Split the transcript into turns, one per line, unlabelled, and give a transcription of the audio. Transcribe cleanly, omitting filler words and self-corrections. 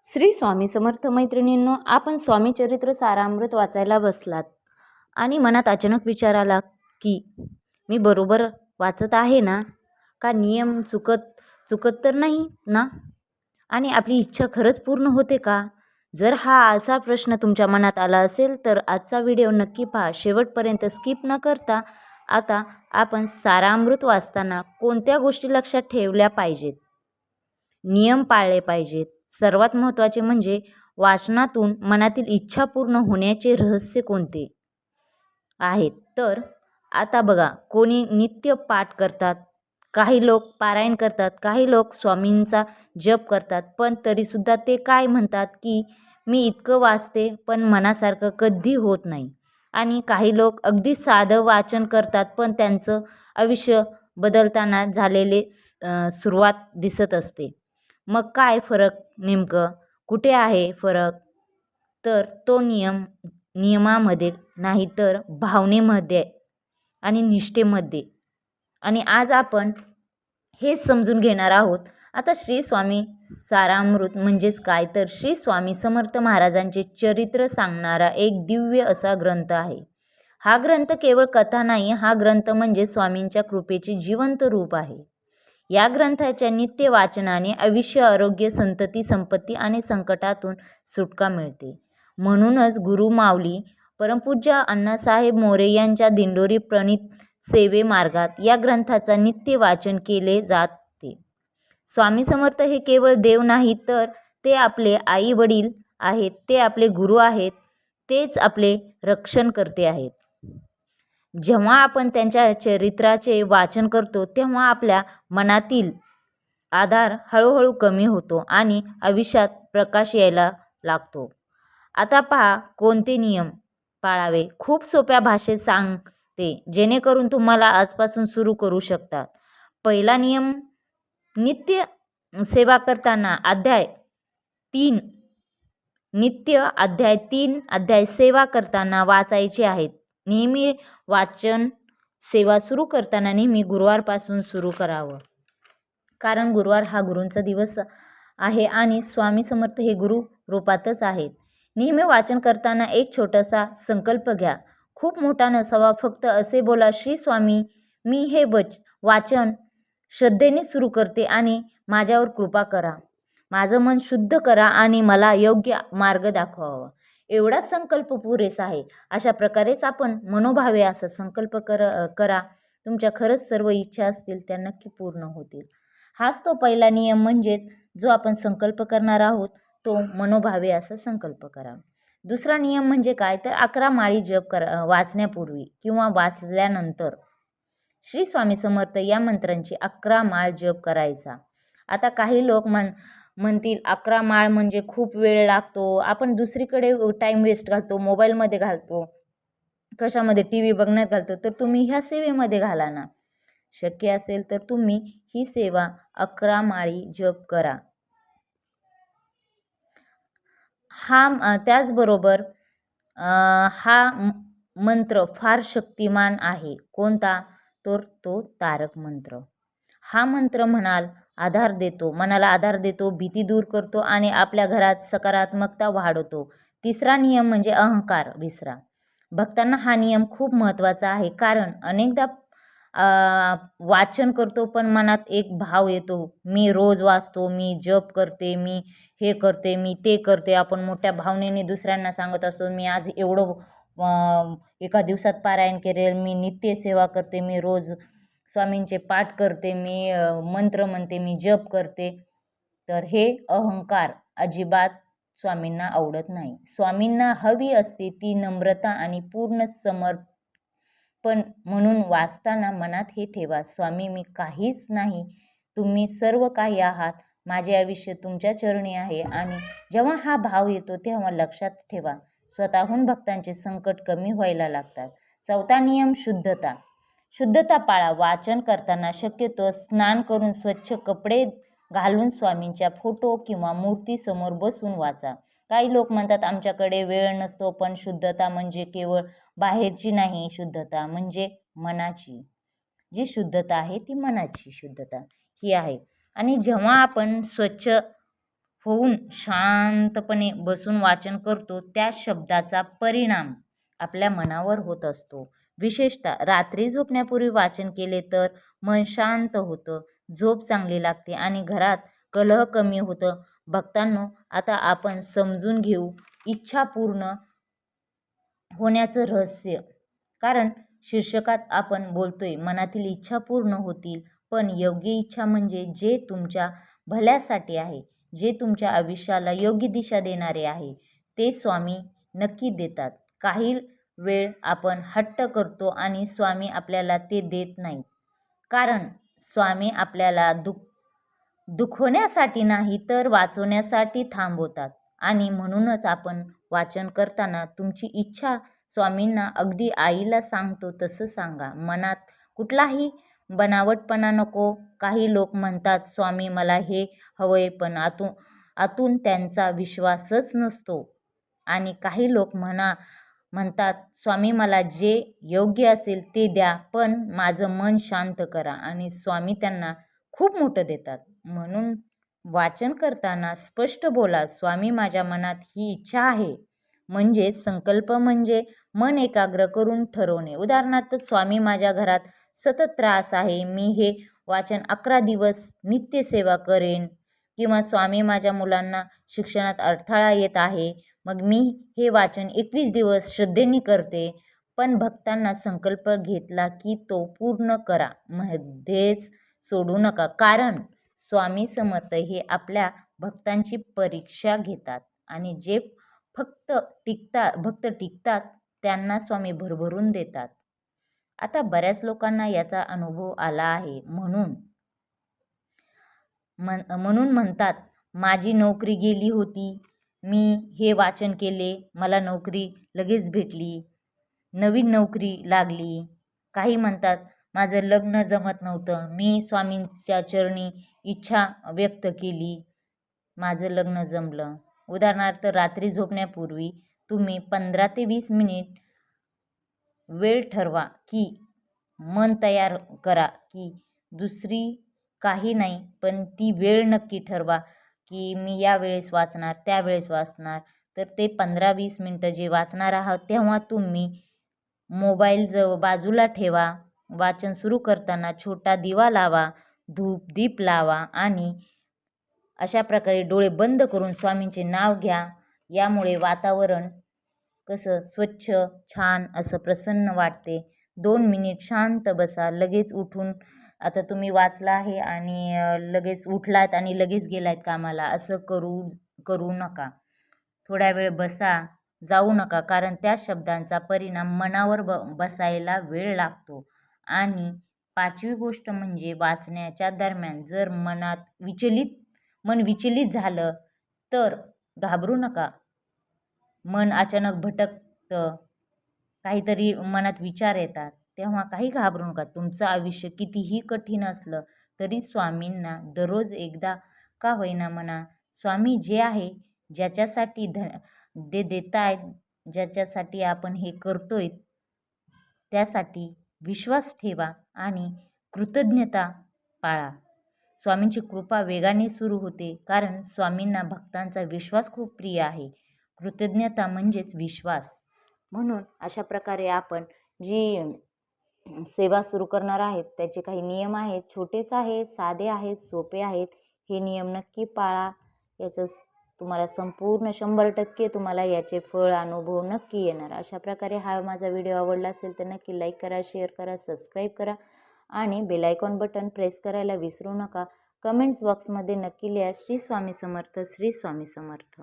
श्री स्वामी समर्थ मैत्रिणींनो, आपण स्वामी चरित्र सारामृत वाचायला बसलात आणि मनात अचानक विचार आला की मी बरोबर वाचत आहे ना, का नियम चुकत तर नाही ना, आणि आपली इच्छा खरंच पूर्ण होते का? जर हा असा प्रश्न तुमच्या मनात आला असेल तर आजचा व्हिडिओ नक्की पहा, शेवटपर्यंत स्किप न करता. आता आपण सारामृत वाचताना कोणत्या गोष्टी लक्षात ठेवल्या पाहिजेत, नियम पाळले पाहिजेत, सर्वात महत्त्वाचे म्हणजे वाचनातून मनातील इच्छा पूर्ण होण्याचे रहस्य कोणते आहेत. तर आता बघा, कोणी नित्य पाठ करतात, काही लोक पारायण करतात, काही लोक स्वामींचा जप करतात, पण तरीसुद्धा ते काय म्हणतात की मी इतकं वाचते पण मनासारखं कधी होत नाही. आणि काही लोक अगदी साधं वाचन करतात पण त्यांचं आयुष्य बदलताना झालेले सुरुवात दिसत असते. मग काय फरक, नेमकं कुठे आहे फरक? तर तो नियमामध्ये नाही तर भावनेमध्ये आणि निष्ठेमध्ये. आणि आज आपण हेच समजून घेणार आहोत. आता श्री स्वामी सारामृत म्हणजेच काय? तर श्री स्वामी समर्थ महाराजांचे चरित्र सांगणारा एक दिव्य असा ग्रंथ आहे. हा ग्रंथ केवळ कथा नाही, हा ग्रंथ म्हणजे स्वामींच्या कृपेचे जिवंत रूप आहे. या ग्रंथाच्या नित्य वाचनाने आयुष्य, आरोग्य, संतती, संपत्ती आणि संकटातून सुटका मिळते. म्हणूनच गुरु माऊली परमपूज्य अण्णासाहेब मोरे यांच्या दिंडोरी प्रणीत सेवे मार्गात या ग्रंथाचा नित्य वाचन केले जाते. स्वामी समर्थ हे केवळ देव नाहीत, तर ते आपले आई वडील आहेत, ते आपले गुरु आहेत, तेच आपले रक्षणकर्ते आहेत. जेव्हा आपण त्यांच्या चरित्राचे वाचन करतो तेव्हा आपल्या मनातील आधार हळूहळू कमी होतो आणि आयुष्यात प्रकाश यायला लागतो. आता पहा, कोणते नियम पाळावे. खूप सोप्या भाषेत सांगते, जेणेकरून तुम्हाला आजपासून सुरू करू शकता. पहिला नियम, नित्य सेवा करताना अध्याय 3 अध्याय सेवा करताना वाचायचे आहेत. नेहमी वाचन सेवा सुरू करताना नेहमी गुरुवारपासून सुरू करावं, कारण गुरुवार हा गुरूंचा दिवस आहे आणि स्वामी समर्थ हे गुरु रूपातच आहेत. नेहमी वाचन करताना एक छोटासा संकल्प घ्या, खूप मोठा नसावा. फक्त असे बोला, श्री स्वामी, मी हे वाचन श्रद्धेने सुरू करते आणि माझ्यावर कृपा करा. माझं मन शुद्ध करा आणि मला योग्य मार्ग दाखवावा. एवढा संकल्प पुरेसा आहे. अशा प्रकारेच आपण मनोभावे असा संकल्प करा. तुमच्या खरंच सर्व इच्छा असतील त्या नक्की पूर्ण होतील. हाच तो पहिला नियम, म्हणजेच जो आपण संकल्प करणार आहोत तो मनोभावे असा संकल्प करा. दुसरा नियम म्हणजे काय? तर 11 माळी जप करा. वाचण्यापूर्वी किंवा वाचल्यानंतर श्री स्वामी समर्थ या मंत्रांची 11 माळ जप करायचा. आता काही लोक म्हणतील 11 माळ म्हणजे खूप वेळ लागतो, आपण दुसरीकडे टाईम वेस्ट घालतो, मोबाईलमध्ये घालतो, कशामध्ये टी व्ही बघण्यात घालतो. तर तुम्ही ह्या सेवेमध्ये घाला ना. शक्य असेल तर तुम्ही ही सेवा 11 माळी जप करा. त्याचबरोबर हा मंत्र फार शक्तिमान आहे. कोणता? तर तो तारक मंत्र. हा मंत्र मनाला आधार देतो, भीती दूर करतो आणि आपल्या घरात सकारात्मकता वाढवतो. तिसरा नियम म्हणजे अहंकार विसरा. भक्तांना हा नियम खूप महत्त्वाचा आहे, कारण अनेकदा वाचन करतो पण मनात एक भाव येतो, मी रोज वाचतो, मी जप करते, मी हे करते, मी ते करते. आपण मोठ्या भावनेने दुसऱ्यांना सांगत असतो, मी आज एवढं एका दिवसात पारायण करेल, मी नित्य सेवा करते, मी रोज स्वामींचे पाठ करते, मी मंत्र म्हणते, मी जप करते. तर हे अहंकार अजिबात स्वामींना आवडत नाही. स्वामींना हवी असते ती नम्रता आणि पूर्ण समर्पण. म्हणून वाचताना मनात हे ठेवा, स्वामी मी काहीच नाही, तुम्ही सर्व काही आहात, माझे आयुष्य तुमच्या चरणी आहे. आणि जेव्हा हा भाव येतो तेव्हा लक्षात ठेवा, स्वतःहून भक्तांचे संकट कमी व्हायला लागतात. चौथा नियम, शुद्धता पाळा. वाचन करताना शक्यतो स्नान करून स्वच्छ कपडे घालून स्वामींच्या फोटो किंवा मूर्तीसमोर बसून वाचा. काही लोक म्हणतात आमच्याकडे वेळ नसतो, पण शुद्धता म्हणजे केवळ बाहेरची नाही, शुद्धता म्हणजे मनाची. जी शुद्धता आहे ती मनाची शुद्धता ही आहे. आणि जेव्हा आपण स्वच्छ होऊन शांतपणे बसून वाचन करतो त्या शब्दाचा परिणाम आपल्या मनावर होत असतो. विशेषतः रात्री झोपण्यापूर्वी वाचन केले तर मन शांत होतं, झोप चांगली लागते आणि घरात कलह कमी होतं. भक्तांनो, आता आपण समजून घेऊ इच्छा पूर्ण होण्याचं रहस्य. कारण शीर्षकात आपण बोलतोय मनातील इच्छा पूर्ण होतील, पण योग्य इच्छा म्हणजे जे तुमच्या भल्यासाठी आहे, जे तुमच्या आयुष्याला योग्य दिशा देणारे आहे, ते स्वामी नक्की देतात. काही वेळ आपण हट्ट करतो आणि स्वामी आपल्याला ते देत नाहीत. कारण स्वामी आपल्याला दुखवण्यासाठी नाही तर वाचवण्यासाठी थांबवतात. आणि म्हणूनच आपण वाचन करताना तुमची इच्छा स्वामींना अगदी आईला सांगतो तसं सांगा. मनात कुठलाही बनावटपणा नको. काही लोक म्हणतात स्वामी मला हे हवंय, पण आतून त्यांचा विश्वासच नसतो. आणि काही लोक म्हणतात स्वामी मला जे योग्य असेल ते द्या, पण माझं मन शांत करा. आणि स्वामी त्यांना खूप मोठं देतात. म्हणून वाचन करताना स्पष्ट बोला, स्वामी माझ्या मनात ही इच्छा आहे. म्हणजे संकल्प म्हणजे मन एकाग्र करून ठरवणे. उदाहरणार्थ, स्वामी माझ्या घरात सतत त्रास आहे, मी हे वाचन 11 दिवस नित्यसेवा करेन. किंवा स्वामी माझ्या मुलांना शिक्षणात अडथळा येत आहे, मग मी हे वाचन 21 दिवस श्रद्धेने करते. पण भक्तांना संकल्प घेतला की तो पूर्ण करा, मध्येच सोडू नका. कारण स्वामी समर्थ हे आपल्या भक्तांची परीक्षा घेतात आणि जे भक्त टिकतात त्यांना स्वामी भरभरून देतात. आता बऱ्याच लोकांना याचा अनुभव आला आहे. म्हणून म्हणतात माझी नोकरी गेली होती, मी हे वाचन केले, मला नोकरी लगेच भेटली, नवीन नोकरी लागली. काही म्हणतात माझं लग्न जमत नव्हतं, मी स्वामींच्या चरणी इच्छा व्यक्त केली, माझं लग्न जमलं. उदाहरणार्थ, रात्री झोपण्यापूर्वी तुम्ही 15 ते 20 मिनिट वेळ ठरवा की मन तयार करा की दुसरी काही नाही, पण ती वेळ नक्की ठरवा की मी या वेळेस वाचणार, त्यावेळेस वाचणार. तर ते 15-20 मिनटं जे वाचणार आहात तेव्हा तुम्ही मोबाईल बाजूला ठेवा. वाचन सुरू करताना छोटा दिवा लावा, धूप दीप लावा आणि अशा प्रकारे डोळे बंद करून स्वामींचे नाव घ्या. यामुळे वातावरण कसं स्वच्छ छान असं प्रसन्न वाटते. 2 मिनिट शांत बसा. लगेच उठून आता तुम्ही वाचला आहे आणि लगेच उठलात आणि लगेच गेलात कामाला, असं करू नका. थोडा वेळ बसा, जाऊ नका. कारण त्या शब्दांचा परिणाम मनावर बसायला वेळ लागतो. आणि 5वी गोष्ट म्हणजे वाचण्याच्या दरम्यान जर मन विचलित झालं तर घाबरू नका. मन अचानक भटकतं, काहीतरी मनात विचार येतात, तेव्हा काही घाबरू नका. तुमचं आयुष्य कितीही कठीण असलं तरी स्वामींना दररोज एकदा का होईना म्हणा. स्वामी जे आहे, ज्याच्यासाठी ते देतायत, ज्याच्यासाठी आपण हे करतोय, त्यासाठी विश्वास ठेवा आणि कृतज्ञता पाळा. स्वामींची कृपा वेगाने सुरू होते, कारण स्वामींना भक्तांचा विश्वास खूप प्रिय आहे. कृतज्ञता म्हणजेच विश्वास. म्हणून अशा प्रकारे आपण जी सेवा सुरू करणार आहेत त्याचे काही नियम आहेत. छोटेच आहेत, साधे आहेत, सोपे आहेत. हे नियम नक्की पाळा. याचं तुम्हाला संपूर्ण 100% तुम्हाला याचे फळ अनुभव नक्की येणार. अशा प्रकारे हा माझा व्हिडिओ आवडला असेल तर नक्की लाईक करा, शेअर करा, सबस्क्राईब करा आणि बेल आयकॉन बटन प्रेस करायला विसरू नका. कमेंट्स बॉक्समध्ये नक्की लिहा श्री स्वामी समर्थ, श्री स्वामी समर्थ.